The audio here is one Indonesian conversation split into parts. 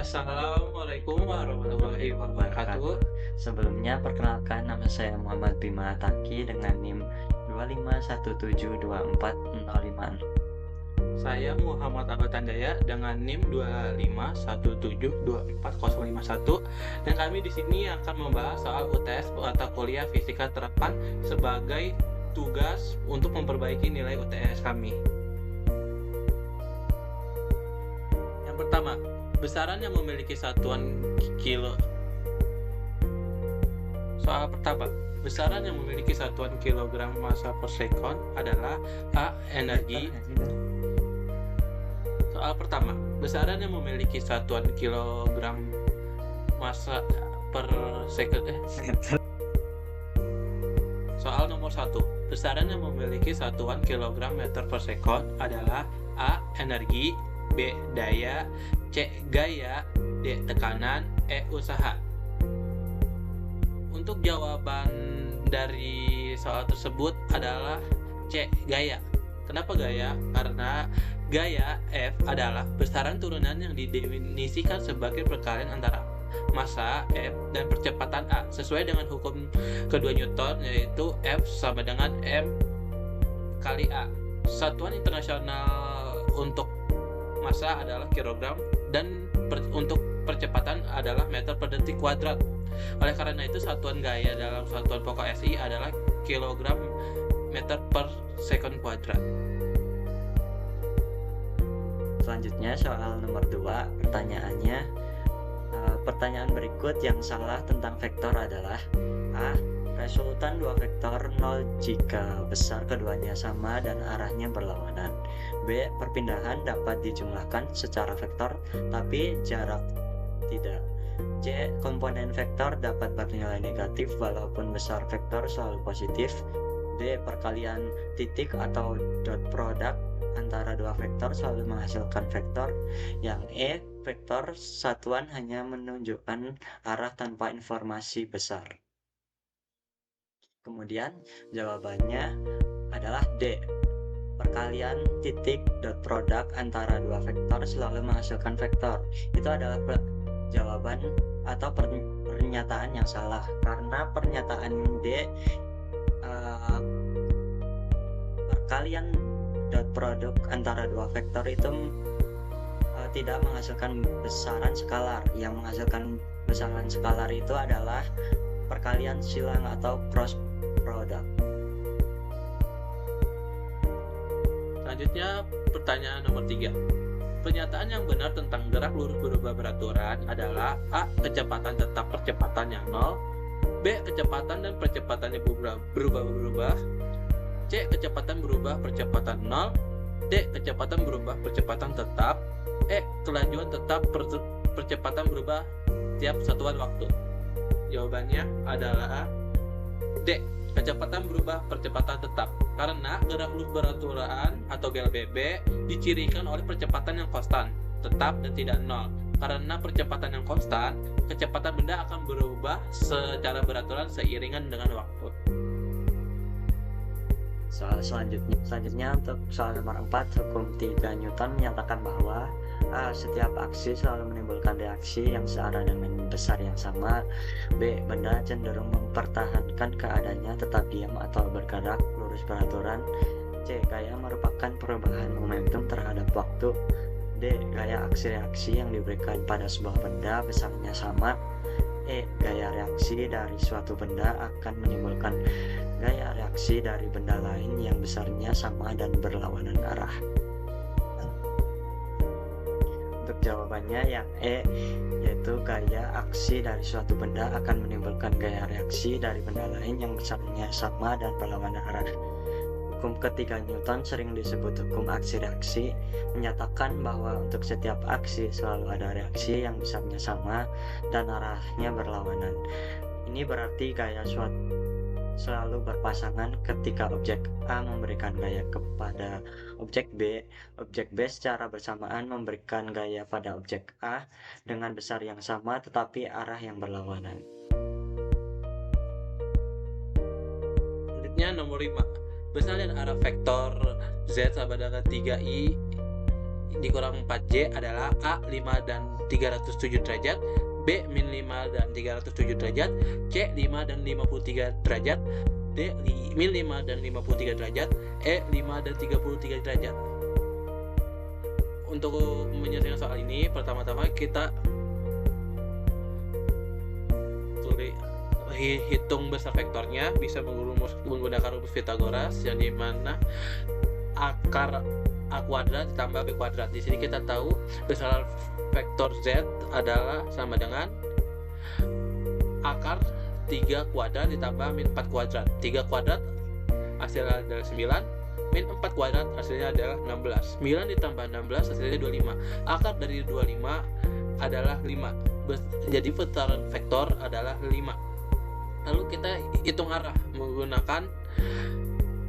Assalamualaikum warahmatullahi wabarakatuh. Sebelumnya perkenalkan, nama saya Muhammad Bima Ataki dengan NIM 251724056. Saya Muhammad Ahmad Tandaya dengan NIM 251724051 dan kami di sini akan membahas soal UTS mata kuliah Fisika Terapan sebagai tugas untuk memperbaiki nilai UTS kami. Yang pertama, besaran yang memiliki satuan kilo. Soal pertama, besaran yang memiliki satuan kilogram massa per sekon adalah A. Energi. Soal pertama, besaran yang memiliki satuan kilogram massa per sekon. Soal nomor 1, besaran yang memiliki satuan kilogram meter per sekon adalah A. Energi, B. Daya, C. Gaya, D. Tekanan, E. Usaha. Untuk jawaban dari soal tersebut adalah C. Gaya. Kenapa gaya? Karena gaya F adalah besaran turunan yang didefinisikan sebagai perkalian antara massa F dan percepatan A sesuai dengan hukum kedua Newton, yaitu F sama dengan M kali A. Satuan internasional untuk massa adalah kilogram dan untuk percepatan adalah meter per detik kuadrat. Oleh karena itu, satuan gaya dalam satuan pokok SI adalah kilogram meter per sekon kuadrat. Selanjutnya soal nomor 2, pertanyaannya pertanyaan berikut yang salah tentang vektor adalah A. Resultan dua vektor 0 jika besar keduanya sama dan arahnya berlawanan. B. Perpindahan dapat dijumlahkan secara vektor tapi jarak tidak. C. Komponen vektor dapat bernilai negatif walaupun besar vektor selalu positif. D. Perkalian titik atau dot product antara dua vektor selalu menghasilkan vektor. Yang E. Vektor satuan hanya menunjukkan arah tanpa informasi besar. Kemudian jawabannya adalah D. Perkalian titik dot product antara dua vektor selalu menghasilkan vektor. Itu adalah jawaban atau pernyataan yang salah, karena pernyataan D, perkalian dot product antara dua vektor itu tidak menghasilkan besaran skalar. Yang menghasilkan besaran skalar itu adalah perkalian silang atau cross product. Selanjutnya pertanyaan nomor 3. Pernyataan yang benar tentang gerak lurus berubah beraturan adalah A. Kecepatan tetap percepatannya 0, B. Kecepatan dan percepatannya berubah-berubah, C. Kecepatan berubah percepatan 0, D. Kecepatan berubah percepatan tetap, E. Kelajuan tetap percepatan berubah tiap satuan waktu. Jawabannya adalah D. Kecepatan berubah percepatan tetap, karena gerak lurus beraturan atau GLBB dicirikan oleh percepatan yang konstan, tetap dan tidak nol. Karena percepatan yang konstan, kecepatan benda akan berubah secara beraturan seiringan dengan waktu. Soal selanjutnya untuk soal nomor 4, hukum 3 Newton menyatakan bahwa A. Setiap aksi selalu menimbulkan reaksi yang searah dengan besar yang sama. B. Benda cenderung mempertahankan keadaannya tetap diam atau bergerak lurus beraturan. C. Gaya merupakan perubahan momentum terhadap waktu. D. Gaya aksi reaksi yang diberikan pada sebuah benda besarnya sama. E. Gaya reaksi dari suatu benda akan menimbulkan gaya reaksi dari benda lain yang besarnya sama dan berlawanan arah. Untuk jawabannya yang E, yaitu gaya aksi dari suatu benda akan menimbulkan gaya reaksi dari benda lain yang besarnya sama dan berlawanan arah. Hukum ketiga Newton sering disebut hukum aksi-reaksi, menyatakan bahwa untuk setiap aksi selalu ada reaksi yang besarnya sama dan arahnya berlawanan. Ini berarti gaya selalu berpasangan ketika objek A memberikan gaya kepada objek B secara bersamaan memberikan gaya pada objek A dengan besar yang sama tetapi arah yang berlawanan. Selanjutnya nomor 5. Besar dan arah vektor Z sama dengan 3i dikurang 4J adalah A 5 dan 307 derajat, B min 5 dan 307 derajat, C 5 dan 53 derajat, D min 5 dan 53 derajat, E 5 dan 33 derajat. Untuk menyelesaikan soal ini, pertama-tama kita hitung besar vektornya, bisa menggunakan rumus Pythagoras yang dimana akar A kuadrat ditambah B kuadrat. Di sini kita tahu besar vektor Z adalah sama dengan akar 3 kuadrat ditambah min 4 kuadrat. 3 kuadrat hasilnya adalah 9, min 4 kuadrat hasilnya adalah 16. 9 ditambah 16 hasilnya 25. Akar dari 25 adalah 5. Jadi putaran vektor adalah 5. Lalu kita hitung arah menggunakan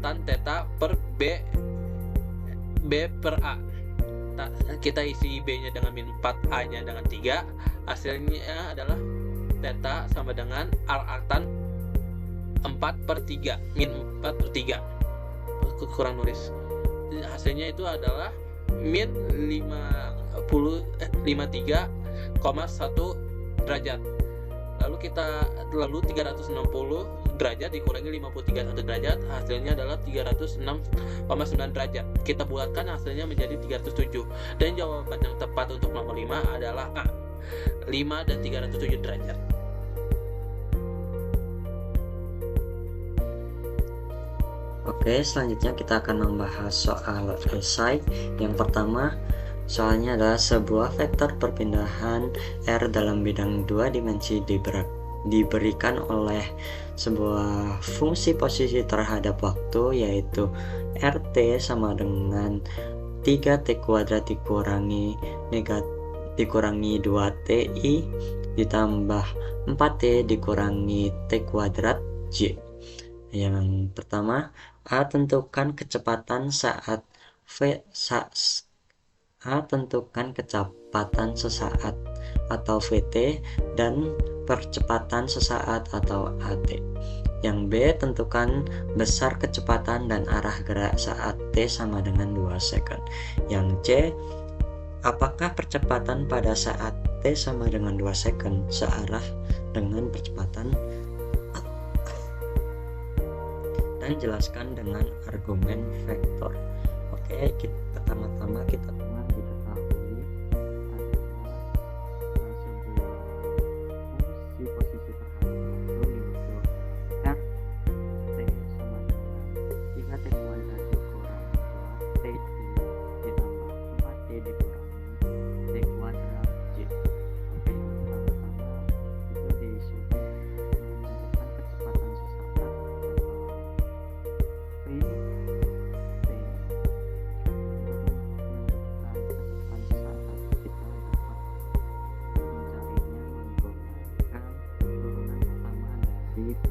tan theta per B per A. Kita isi B-nya dengan min 4, A-nya dengan 3. Hasilnya adalah theta sama dengan R tan 4 per 3, min 4 per 3. Kurang nulis. Hasilnya itu adalah min 53,1 derajat. Lalu 360 derajat dikurangi 53,1 derajat, hasilnya adalah 306,9 derajat. Kita bulatkan hasilnya menjadi 307. Dan jawaban yang tepat untuk nomor 5 adalah A, 5 dan 307 derajat. Oke, selanjutnya kita akan membahas soal esai. Yang pertama, soalnya adalah sebuah vektor perpindahan R dalam bidang 2 dimensi diberikan oleh sebuah fungsi posisi terhadap waktu, yaitu RT sama dengan 3T kuadrat dikurangi 2TI ditambah 4T dikurangi T kuadrat J. Yang pertama, A tentukan kecepatan sesaat atau VT dan percepatan sesaat atau AT. Yang B, tentukan besar kecepatan dan arah gerak saat T sama dengan 2 second. Yang C, apakah percepatan pada saat T sama dengan 2 second searah dengan percepatan, dan jelaskan dengan argumen vektor. Oke, pertama-tama kita pernah diketahui adalah sebuah fungsi posisi terhadap waktu, yaitu RT sama dengan 3T kuadrat dikurangi 2TI ditambah 4T dikurangi T kuadrat J. Oke, pertama-tama itu disuruh menentukan kecepatan sesaat atau VT.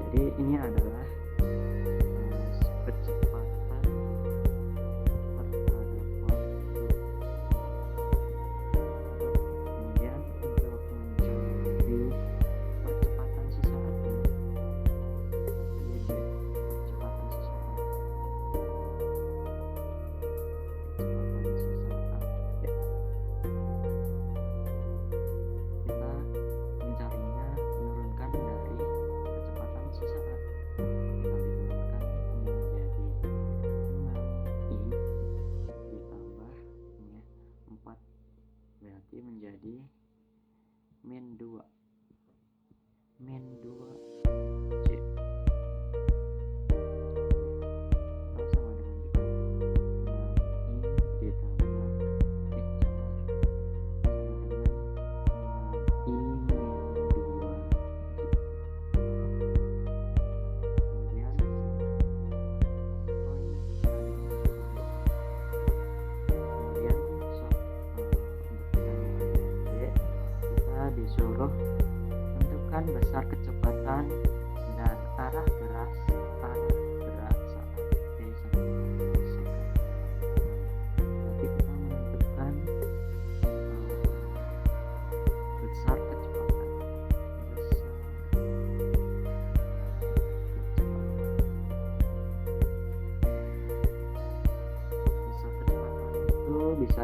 Jadi ini adalah kecepatan terhadap waktu. Kemudian untuk mencari percepatan sesaat ini, percepatan sesaat kita mencarinya menurunkan dari kecepatan sesaat.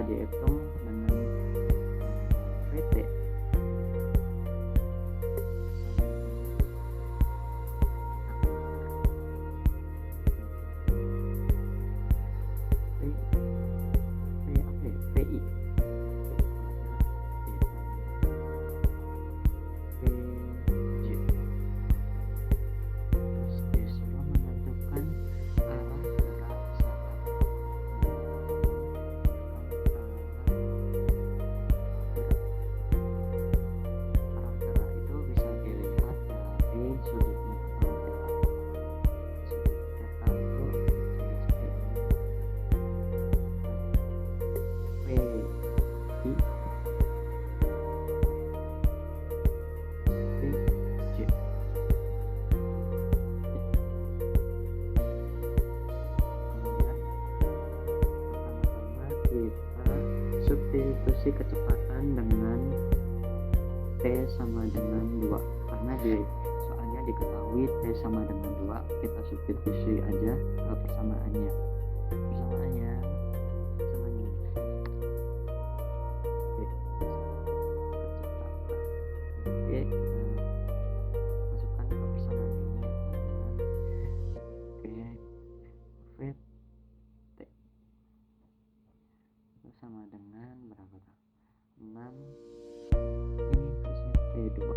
dihitung dengan VT VI terus disuruh menentukan arah gerak saat arah gerak itu bisa dilihat dari sudutnya atau gerak sudut theta itu VI VJ. Kemudian pertama-tama kita substitusi kecepatan dengan T sama dengan 2 karena soalnya diketahui T sama dengan 2, kita substitusi aja persamaannya sama ini. Oke, kita masukkan ke persamaan ini ya teman-teman. Oke, VT itu sama dengan berapa? 6 ini harusnya P2 6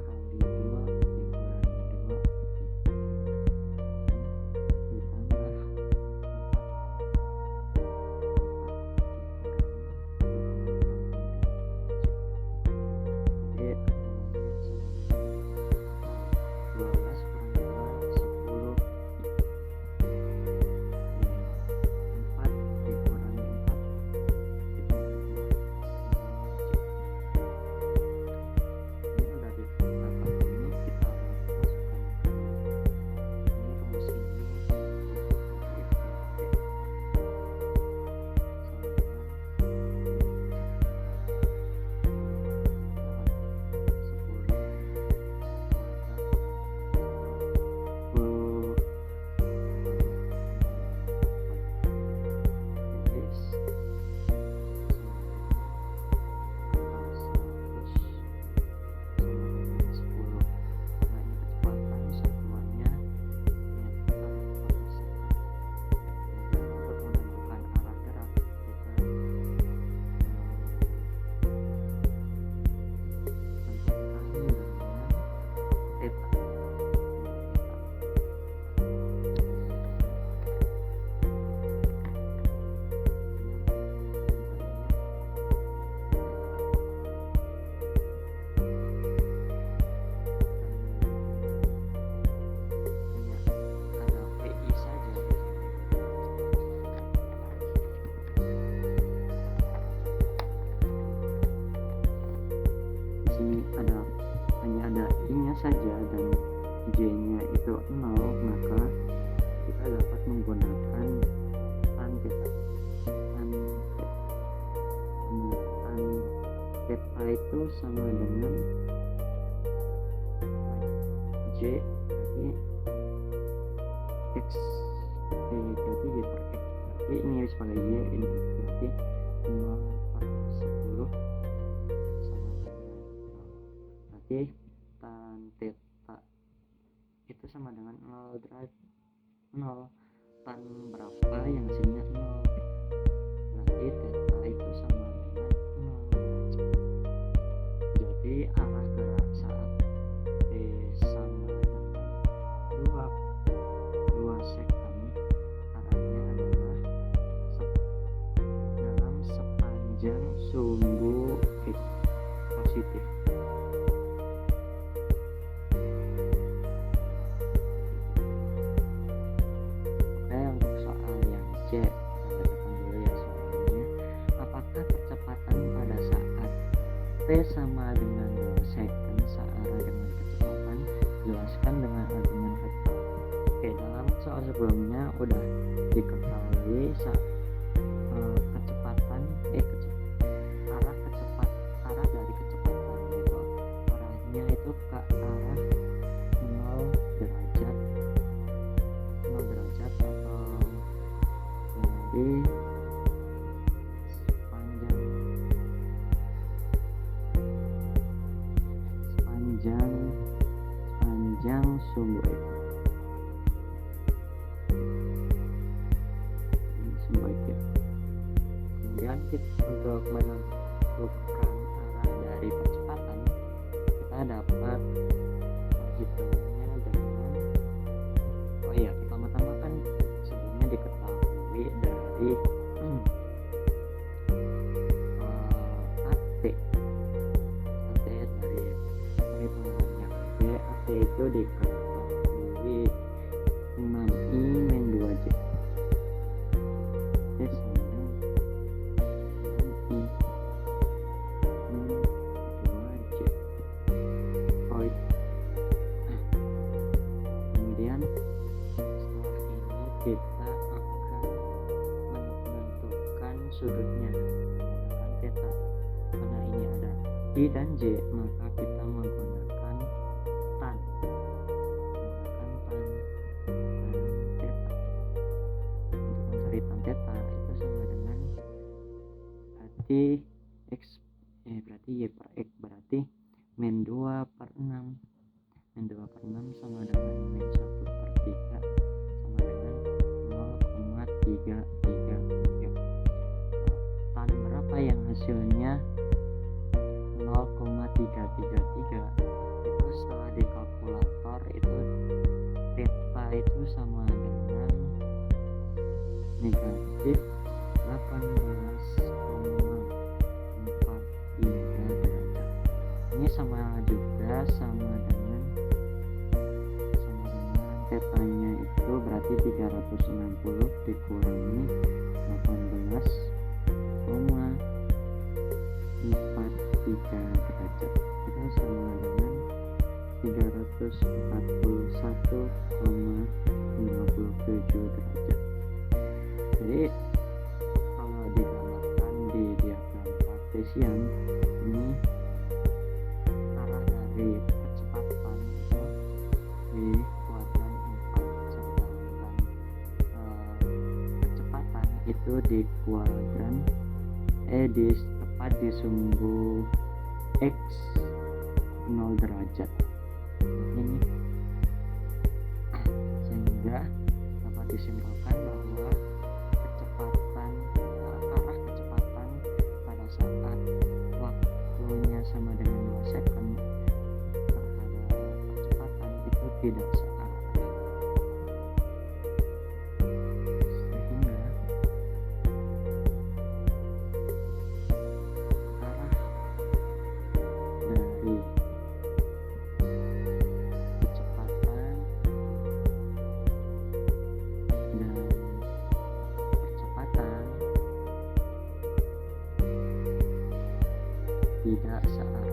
kali 2 dikurangi 2 ditambah 4 jadi 12 kurang 2 10 4 dikurangi 4 ini udah dapat ini kita masukkan ini rumus ini saja dan J-nya itu 0, maka kita dapat menggunakan tan theta. Tan theta itu sama dengan J berarti X berarti Y per X, berarti ini sebagai Y, ini berarti 0 per 10 sama dengan 0. Berarti tan theta itu sama dengan 0 derajat 0. Tan berapa yang hasilnya 0, berarti theta itu sama dengan 0 derajat. Jadi arah gerak saat T sama dengan 2 second, arahnya adalah dalam sepanjang sumbu X positif. Kita bacakan dulu ya soalnya. Apakah percepatan pada saat T sama dengan 2 second searah dengan kecepatan? Jelaskan dengan argumen vektor. Oke, dalam soal sebelumnya udah diketahui kecepatan arah dari kecepatan gitu. Arahnya itu ke arah 0 derajat atau dari panjang sumbu X. Ini sumbu X ya. Kemudian untuk menentukan arah dari percepatan, kita dapat menghitungnya dengan pertama-tama kan sebelumnya diketahui dari AT dari perhitungannya B. AT itu diketahui 6I min 2J. Oke, sama 6I min 2J. Kemudian setelah ini kita akan menentukan sudutnya menggunakan theta. Karena ini ada I dan J, maka kita menggunakan tan theta. Untuk mencari tan theta itu sama dengan berarti Y per X berarti min 2 per 6. Min 2 per 6 sama dengan min 1 per 3 sama dengan 0,333. Tan berapa yang hasilnya 0,333? Itu setelah di kalkulator itu theta itu sama dengan negatif 18,43 derajat. Ini sama juga sama dengan tetanya itu berarti 360 dikurangi 18,43 derajat, itu sama dengan 341,57 derajat. Jadi kalau digambarkan di diagram Cartesian ini arah dari percepatan itu di kuadran 4, sedangkan kecepatan itu di kuadran tepat di sumbu X 0 derajat. Ini sehingga dapat disimpulkan bahwa arah kecepatan pada saat waktunya sama dengan 2 second terhadap percepatan itu tidak searah, sehingga arah dari kecepatan dan percepatan tidak searah.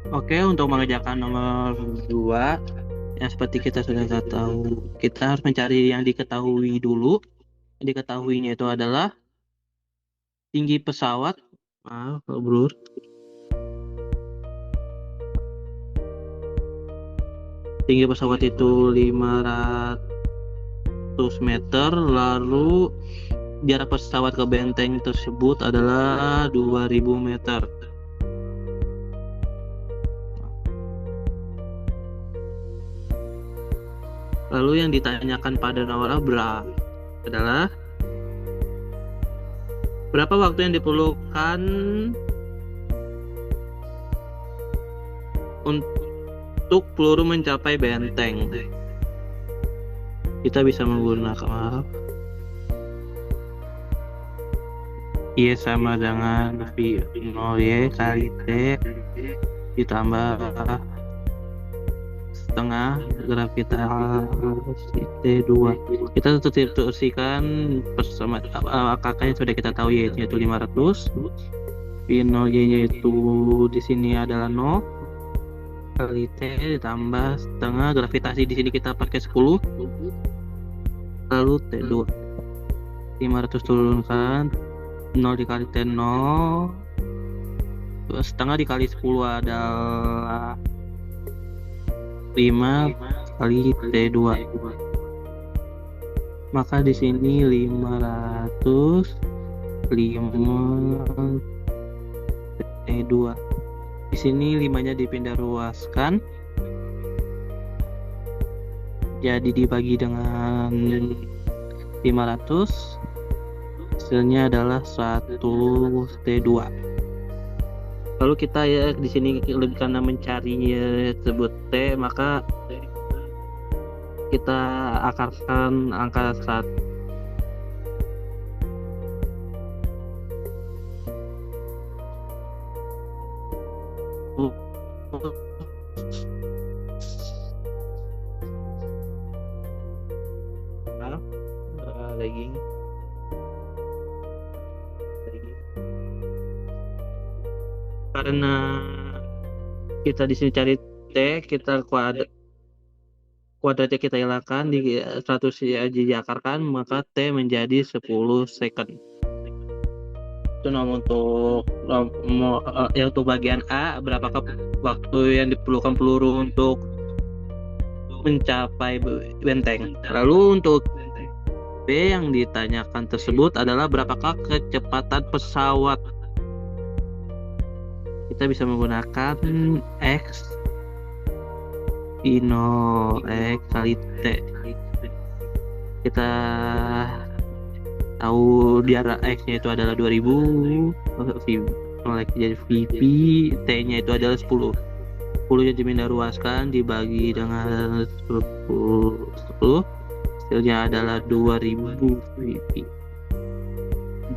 Oke, untuk mengerjakan nomor 2 yang seperti kita sudah tahu, kita harus mencari yang diketahui dulu. Yang diketahuinya itu adalah tinggi pesawat. Maaf, Bro. Tinggi pesawat itu 500 meter, lalu jarak pesawat ke benteng tersebut adalah 2000 meter. Lalu yang ditanyakan pada nomor A adalah berapa waktu yang diperlukan untuk peluru mencapai benteng. Kita bisa menggunakan Y sama dengan V0Y kali T ditambah setengah gravitasi T2. Kita substitusikan bersama kakaknya sudah kita tahu yaitu 500. V0Y yaitu di sini adalah 0 kali T ditambah setengah gravitasi di sini kita pakai 10. Lalu T2 500 turunkan 0 dikali T 0, setengah dikali 10 adalah 5 kali T2. Maka di sini 505 T2. Di sini 5-nya dipindah ruaskan. Jadi dibagi dengan 500. Hasilnya adalah 1 T2. Lalu kita ya di sini lebih karena mencarinya tersebut T, maka kita akarkan angka 1. Lagging. Karena kita di sini cari T, kita kuadratnya kita hilangkan, di 100 diakarkan, maka T menjadi 10 second. Itu untuk bagian A, berapakah waktu yang diperlukan peluru untuk mencapai benteng. Lalu untuk B yang ditanyakan tersebut adalah berapakah kecepatan pesawat. Kita bisa menggunakan X I0 X kali T. Kita tahu diarah X-nya itu adalah 2000, jadi VP, T-nya itu adalah 10. 10-nya dipindah ruaskan dibagi dengan 10, hasilnya adalah 2000 VP.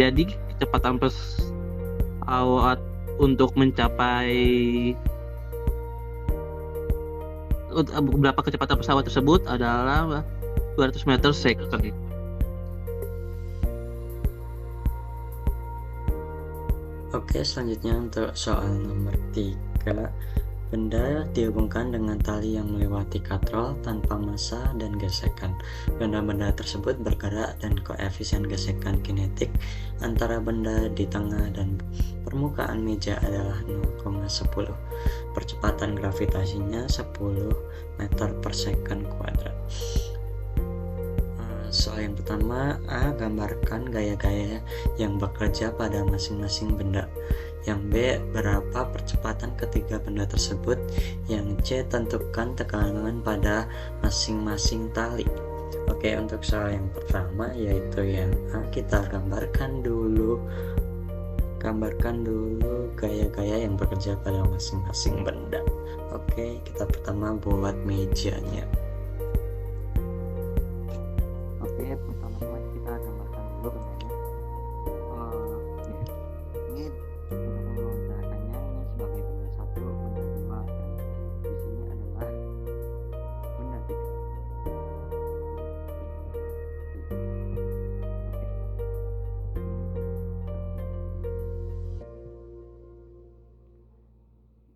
Jadi kecepatan pesawat untuk mencapai berapa kecepatan pesawat tersebut adalah 200 meter second. Oke, selanjutnya untuk soal nomor 3. Benda dihubungkan dengan tali yang melewati katrol tanpa massa dan gesekan. Benda-benda tersebut bergerak dan koefisien gesekan kinetik antara benda di tengah dan permukaan meja adalah 0,10. Percepatan gravitasinya 10 meter per second kuadrat. Soal yang pertama, A. Gambarkan gaya-gaya yang bekerja pada masing-masing benda. Yang B. Berapa percepatan ketiga benda tersebut. Yang C. Tentukan tekanan pada masing-masing tali. Oke, untuk soal yang pertama yaitu yang A, kita gambarkan dulu gaya-gaya yang bekerja pada masing-masing benda. Oke, kita pertama buat mejanya. Oke, pertama-tama kita gambarkan dulu bendanya. Ini untuk menggunakannya ini sebagai benda 1, benda 2, dan di sini adalah benda 3.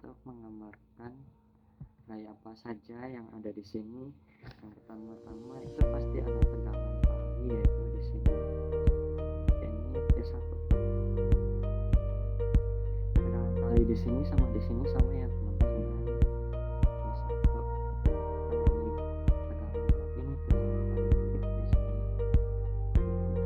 Untuk menggambarkan gaya apa saja yang ada di sini, yang pertama-tama itu pasti ada tegangan tali, yaitu di sini. Ini T1. Tegangan tali di sini sama ya teman-teman. T1. Karena ini tegangan berarti ini tegangan tali di sini. T3.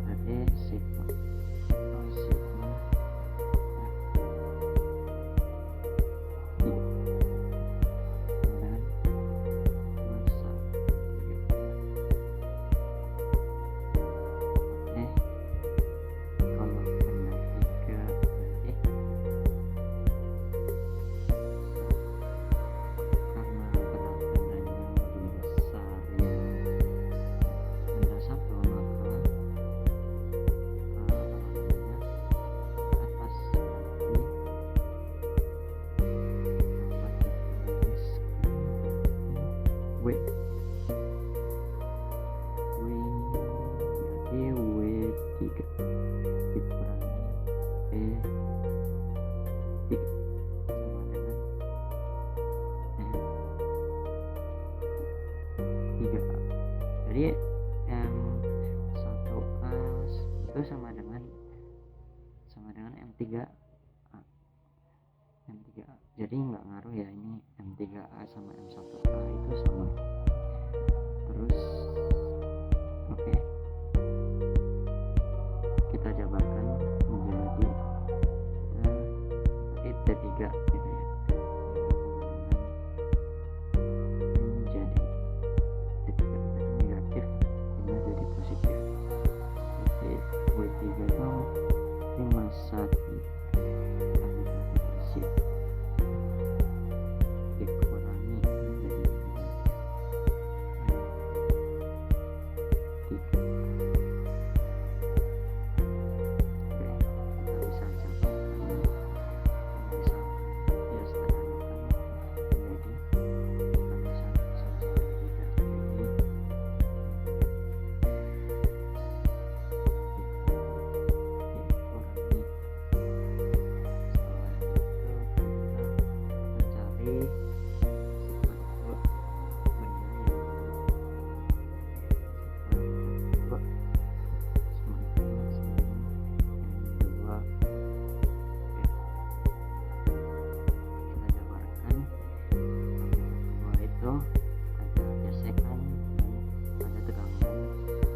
berarti sigma sigma F3 dan massa 3. Kalau benda 3 berarti karena berat bendanya lebih besar yang benda 1, maka atas berarti dapat dituliskan W berarti W3 dikurangi P3 sama dengan M3A. Jadi M1A itu sama dengan M3A. Jadi nggak ngaruh ya, ini M3A sama M1A itu sama. Terus oke, kita jabarkan menjadi T3 gitu ya. Ini jadi T3 berarti negatif, ini jadi positif. Jadi W3 itu ini massa kali gravitasi dikurangi menjadi negatif 3. Oke, kita bisa jabarkan, bisa ya sederhanakan menjadi, kita bisa sama-sama juga jadi dikurangi. Setelah itu kita mencari sigma 2 benda yang sigma 2 sama M2. Oke, kita jabarkan. Kalau M2 itu ada gesekan dan ada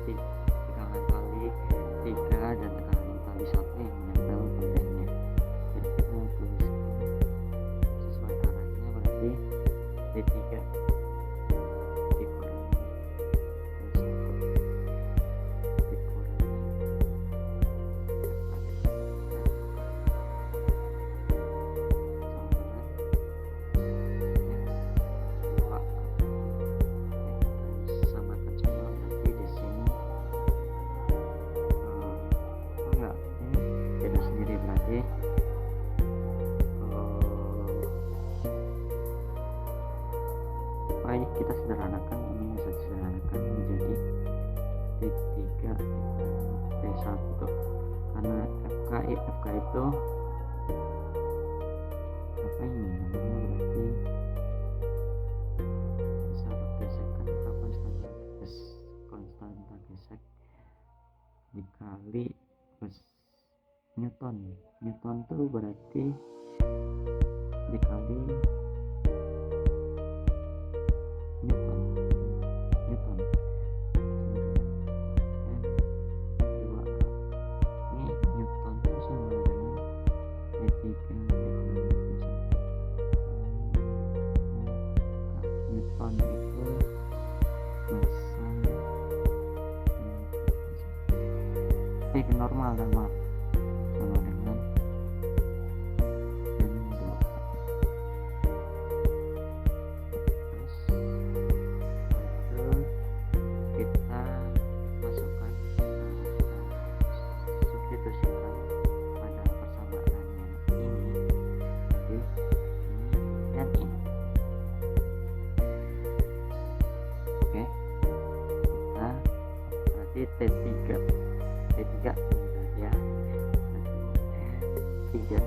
tegangan tali 3 dan tegangan tali 1 yang menempel padanya. Jadi kita tuliskan sesuai arahnya, berarti D3 dikurangi D1 dikurangi F1 sama dengan M2. Kita samakan semua, berarti di sini enggak, ini beda sendiri, berarti ini kita sederhanakan, ini bisa disederhanakan menjadi T3 T1 karena FK itu apa ini namanya, berarti besar gesekan atau konstanta gesek dikali Newton tuh berarti dikali Newton sama dengan M2A. Ini Newton itu sama dengan T3 dikurangi T1. Newton itu massa normal sama dengan M2. Terus itu kita masukkan, kita substitusikan pada persamaan yang ini, jadi ini dan ini. Oke, kita berarti T3 ya, T3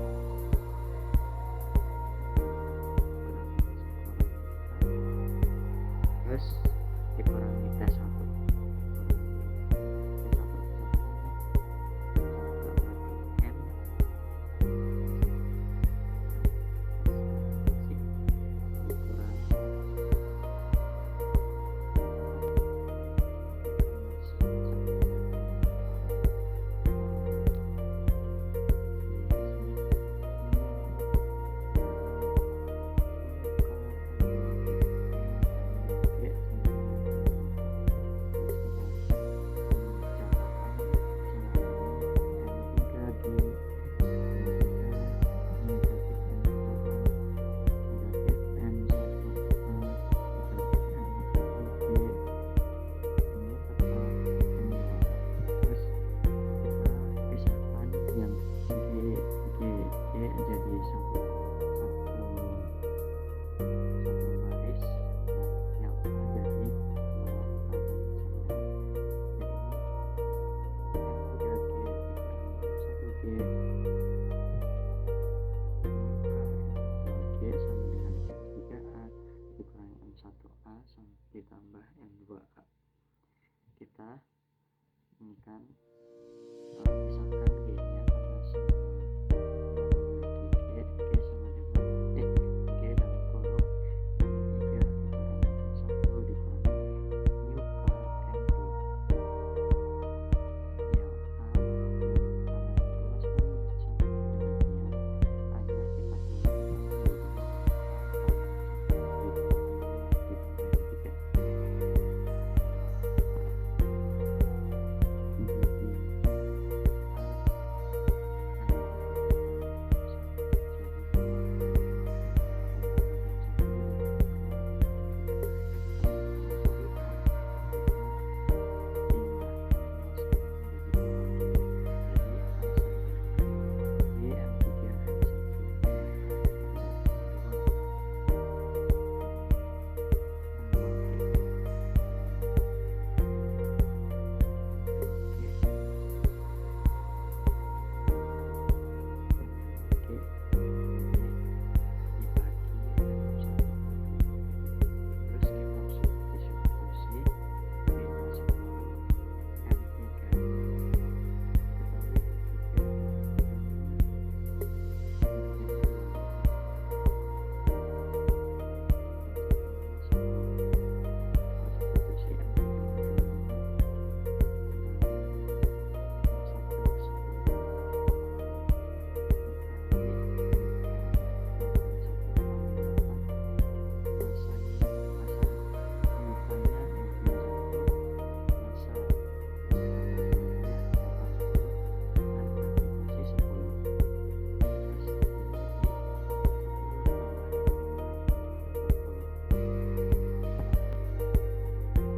terus dikurangi T1 M dikurangi misalkan G-nya karena semua yang memiliki G sama dengan G dalam kurung M3 dikurangi 1 dikurangi mu K M2 yang A karena luas sama demikian hanya kita kurangi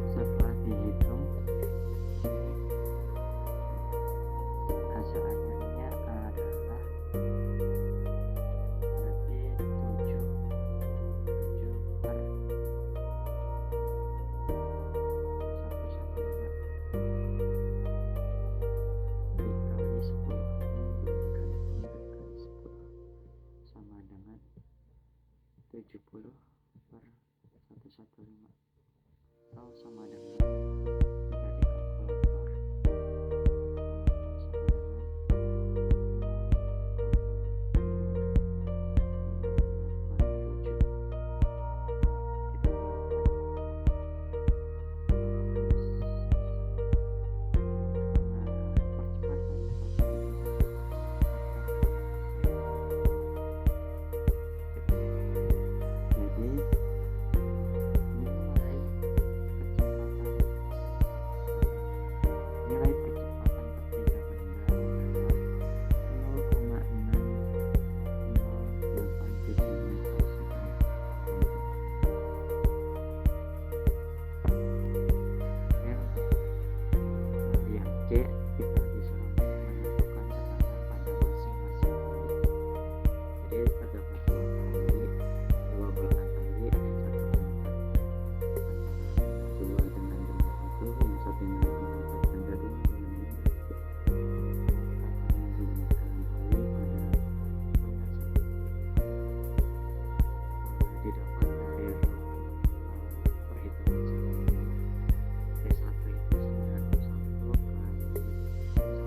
setelah dihitung hasil akhirnya adalah berarti 7 per 115 dikali 10 dikali 10 sama dengan 70 per 115 atau sama dengan jika di kalkulator sama dengan 1 itu 9 1 kali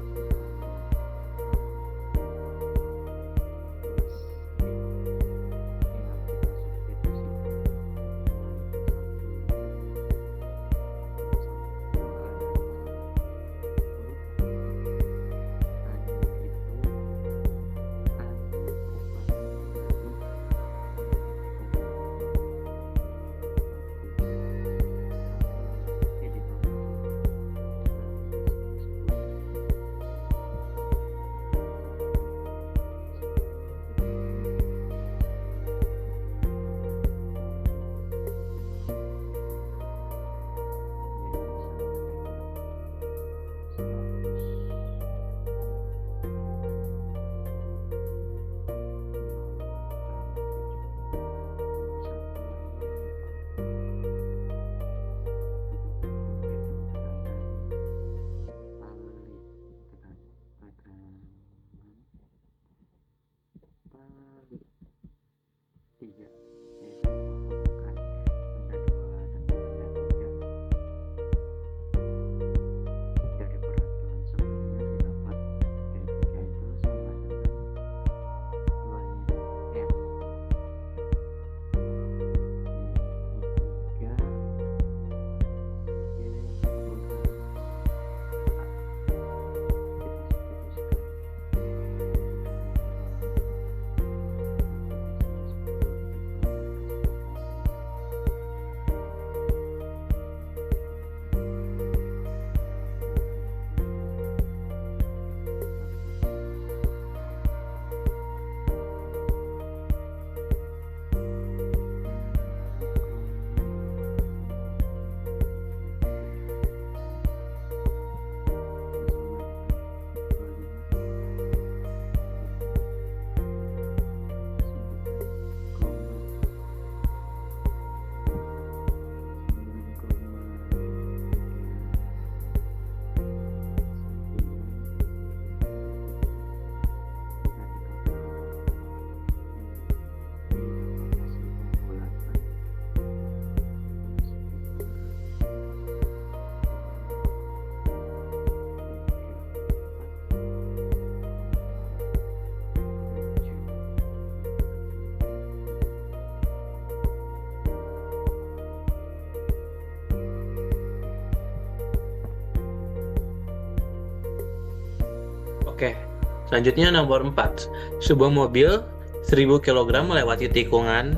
Oke, selanjutnya nomor 4. Sebuah mobil 1000 kg melewati tikungan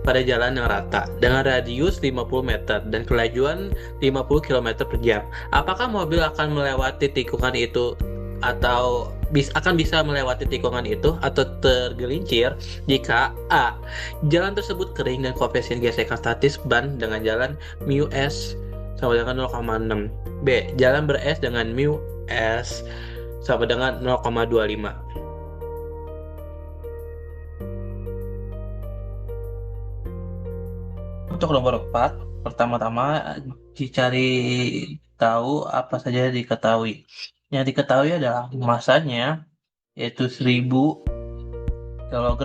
pada jalan yang rata dengan radius 50 meter dan kelajuan 50 km per jam. Apakah mobil akan melewati tikungan itu atau akan bisa melewati tikungan itu atau tergelincir jika A. Jalan tersebut kering dan koefisien gesekan statis ban dengan jalan mu s sama dengan 0,6. B. Jalan ber-S dengan mu s sama dengan 0,25. Untuk nomor 4, pertama-tama dicari tahu apa saja diketahui. Yang diketahui adalah masanya yaitu 1000 kg.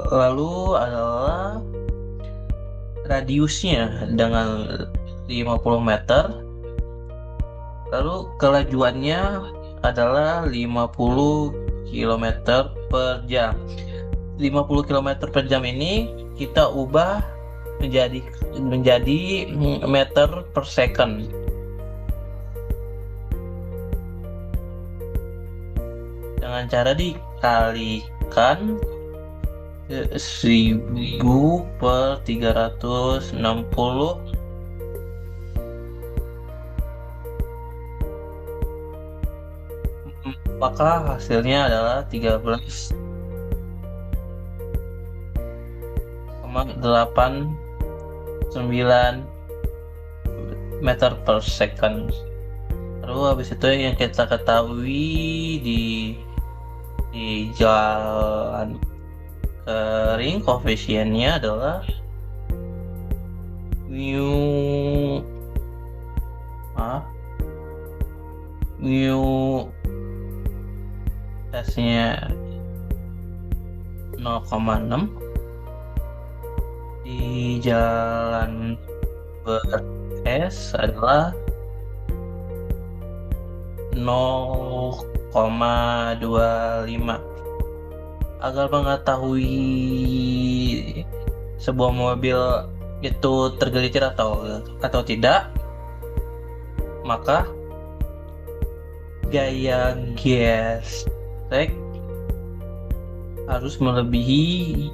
Lalu adalah radiusnya dengan 50 meter. Lalu kelajuannya adalah 50 km per jam. 50 km per jam ini kita ubah menjadi meter per second. Dengan cara dikalikan 1000 per 360, maka hasilnya adalah 13,89 meter per second. Lalu habis itu yang kita ketahui di jalan kering koefisiennya adalah mu S-nya 0,6, di jalan ber-S adalah 0,25. Agar mengetahui sebuah mobil itu tergelincir atau tidak, maka gaya gesek harus melebihi.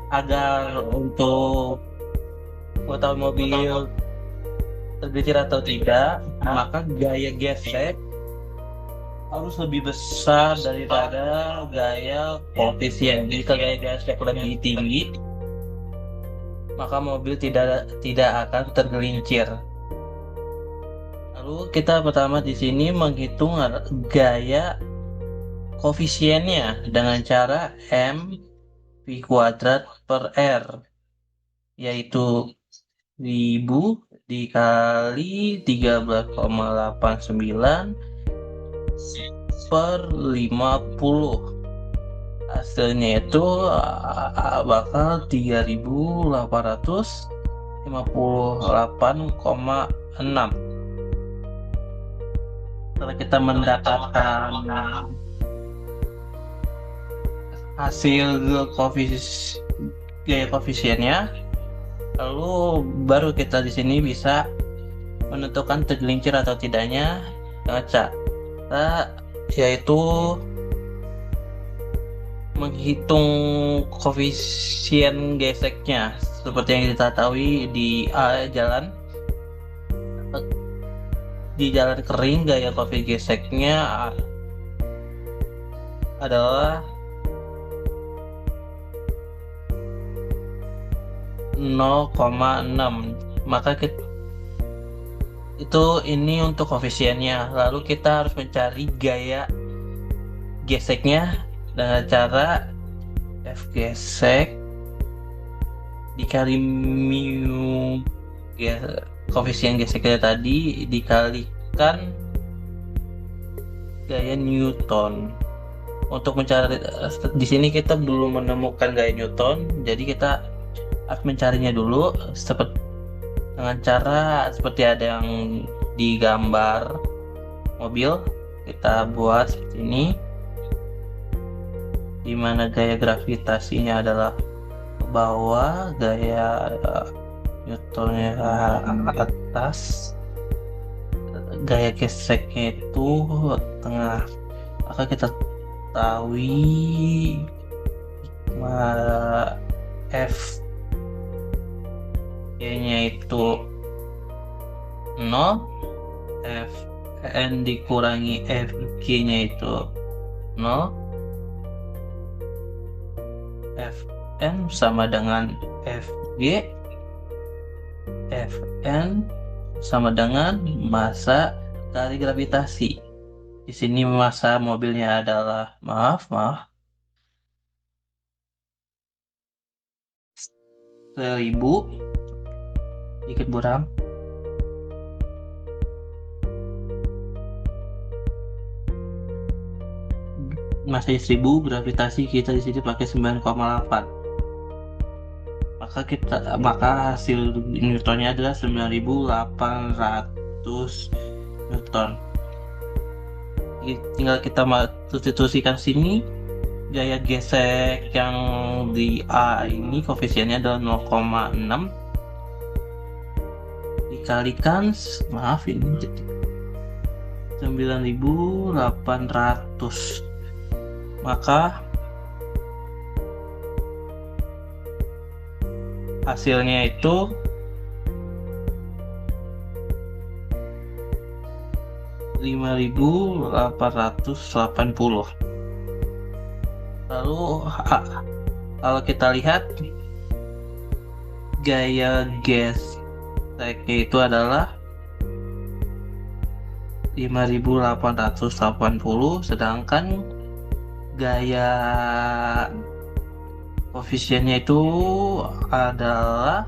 Agar untuk mengetahui mobil tergelincir atau tidak, maka gaya gesek harus lebih besar daripada gaya koefisien. Jika gaya gesek lebih tinggi, maka mobil tidak akan tergelincir. Lalu kita pertama di sini menghitung gaya koefisiennya dengan cara M V kuadrat per R, yaitu 1000 dikali 13,89 per 50. Hasilnya itu bakal 3858,6. Setelah kita mendapatkan hasil gaya koefisiennya, lalu baru kita di sini bisa menentukan tergelincir atau tidaknya dengan cara yaitu menghitung koefisien geseknya seperti yang kita tahu di jalan kering gaya koefisien geseknya adalah 0,6. Maka ini untuk koefisiennya. Lalu kita harus mencari gaya geseknya dengan cara F gesek dikali mu koefisien geseknya tadi dikalikan gaya Newton. Untuk mencari di sini kita belum menemukan gaya Newton, jadi kita harus mencarinya dulu dengan cara seperti ada yang di gambar mobil. Kita buat seperti ini, di mana gaya gravitasinya adalah ke bawah, gaya Newtonnya atas. gaya geseknya itu tengah, maka kita tahu F nya itu 0, Fn dikurangi Fg nya itu 0, Fn sama dengan Fg, Fn sama dengan massa kali gravitasi. Di sini massa mobilnya adalah 1000, dikit buram. Massa 1000, gravitasi kita di sini pakai 9,8. Maka hasil Newtonnya adalah 9800 Newton. Tinggal kita substitusikan sini. Gaya gesek yang di A ini koefisiennya adalah 0,6 dikalikan ini 9800, maka hasilnya itu 5880. Lalu kalau kita lihat gaya geseknya itu adalah 5880, sedangkan gaya koefisiennya itu adalah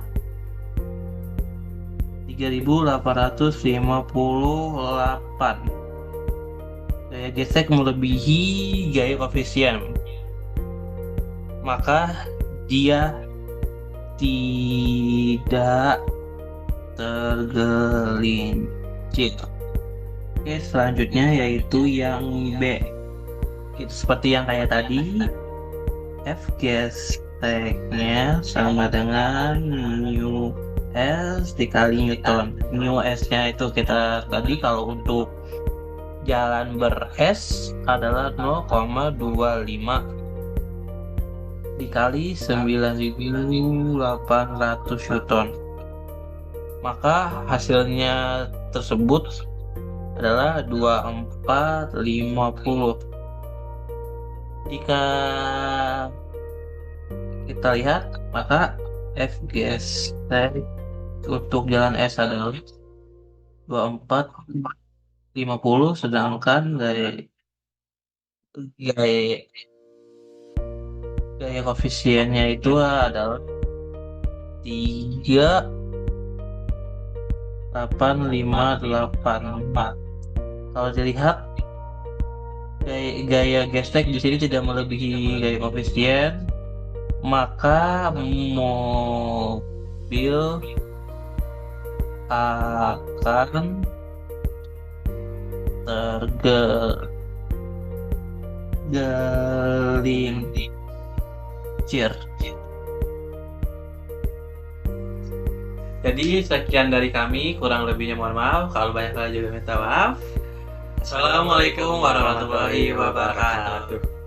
3858. Gaya gesek melebihi gaya koefisien, maka dia tidak tergelincir. Oke, selanjutnya yaitu yang B. Itu seperti yang kayak tadi, F geseknya sama dengan mu S dikali Newton. Mu S-nya itu kita tadi kalau untuk jalan ber-S adalah 0,25 dikali 9800 Newton. Maka hasilnya tersebut adalah 2450. Jika kita lihat, maka Fgs untuk jalan S adalah 2450, sedangkan gaya koefisiennya itu adalah 3858. Kalau dilihat, gaya gesek di sini tidak melebihi gaya koefisien, maka mobil akan tergelincir. Jadi sekian dari kami, kurang lebihnya mohon maaf, kalau banyak salah juga minta maaf. Assalamualaikum warahmatullahi wabarakatuh.